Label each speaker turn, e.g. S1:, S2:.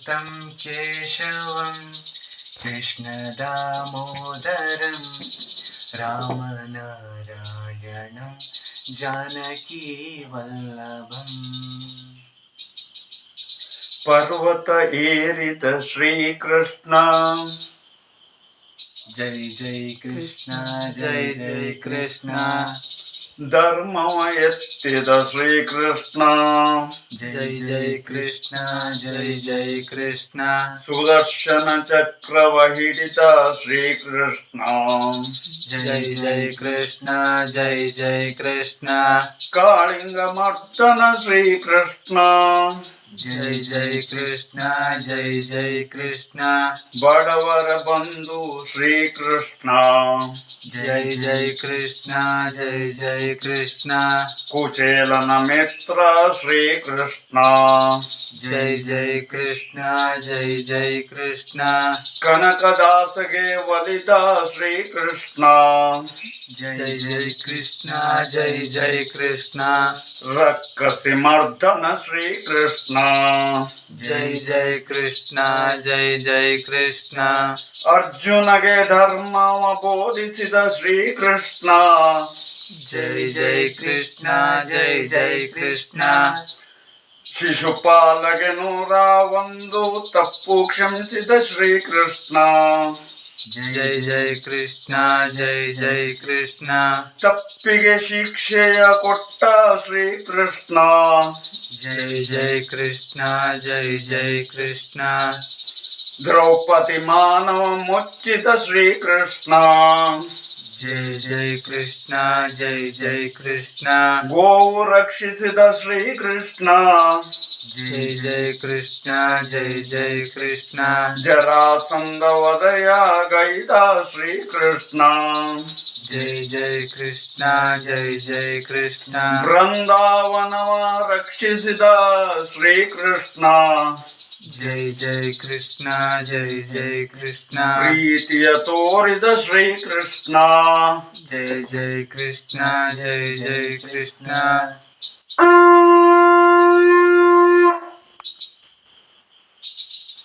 S1: तं केशवं कृष्णदामोदरं रामनारायणं जानकीवल्लभम्.
S2: पर्वत ಏರಿದ ಶ್ರೀಕೃಷ್ಣ
S1: जय जय कृष्ण जय जय कृष्ण.
S2: ಧರ್ಮವ ಎತ್ತಿದ ಶ್ರೀಕೃಷ್ಣ
S1: जय जय कृष्ण जय जय कृष्ण.
S2: ಸುದರ್ಶನ ಚಕ್ರವ ಹಿಡಿದ ಶ್ರೀಕೃಷ್ಣ
S1: जय जय कृष्ण जय जय कृष्ण.
S2: ಕಾಳಿಂಗ ಮರ್ದನ ಶ್ರೀಕೃಷ್ಣ
S1: जय जय कृष्ण जय जय कृष्ण.
S2: ಬಡವರ ಬಂಧು ಶ್ರೀಕೃಷ್ಣ
S1: जय जय कृष्ण जय जय कृष्ण.
S2: ಕುಚೇಲನ ಮಿತ್ರ ಶ್ರೀಕೃಷ್ಣ
S1: जय जय कृष्ण जय जय कृष्ण.
S2: ಕನಕದಾಸಗೆ ಒಲಿದ ಶ್ರೀಕೃಷ್ಣ
S1: जय जय कृष्ण जय जय कृष्ण.
S2: ರಕ್ಕಸಿ ಮರ್ದನ ಶ್ರೀಕೃಷ್ಣ
S1: जय जय कृष्ण जय जय कृष्ण.
S2: ಅರ್ಜುನಗೆ ಧರ್ಮವ ಬೋಧಿಸಿದ ಶ್ರೀಕೃಷ್ಣ
S1: जय जय कृष्ण जय जय कृष्ण.
S2: ಶಿಶುಪಾಲಗೆ 101 ತಪ್ಪು ಕ್ಷಮಿಸಿದ ಶ್ರೀಕೃಷ್ಣ
S1: जय जय कृष्ण जय जय कृष्ण.
S2: ತಪ್ಪಿಗೆ ಶಿಕ್ಷೆಯ ಕೊಟ್ಟ ಶ್ರೀಕೃಷ್ಣ
S1: जय जय कृष्ण जय जय कृष्ण.
S2: ದ್ರೌಪದಿ ಮಾನವ ಮುಚ್ಚಿದ ಶ್ರೀಕೃಷ್ಣ
S1: जय जय कृष्ण जय जय कृष्ण.
S2: ಗೋವು ರಕ್ಷಿಸಿದ ಶ್ರೀಕೃಷ್ಣ
S1: जय जय कृष्ण जय जय कृष्ण.
S2: ಜರಾಸಂಧ ವಧಯ ಗೈದ ಶ್ರೀಕೃಷ್ಣ
S1: जय जय कृष्ण जय जय कृष्ण.
S2: ಬೃಂದಾವನವ ರಕ್ಷಿಸಿದ ಶ್ರೀಕೃಷ್ಣ
S1: जय जय कृष्ण जय जय कृष्ण.
S2: ಪ್ರೀತಿಯ ತೋರಿದ ಶ್ರೀಕೃಷ್ಣ
S1: जय जय कृष्ण जय जय कृष्ण.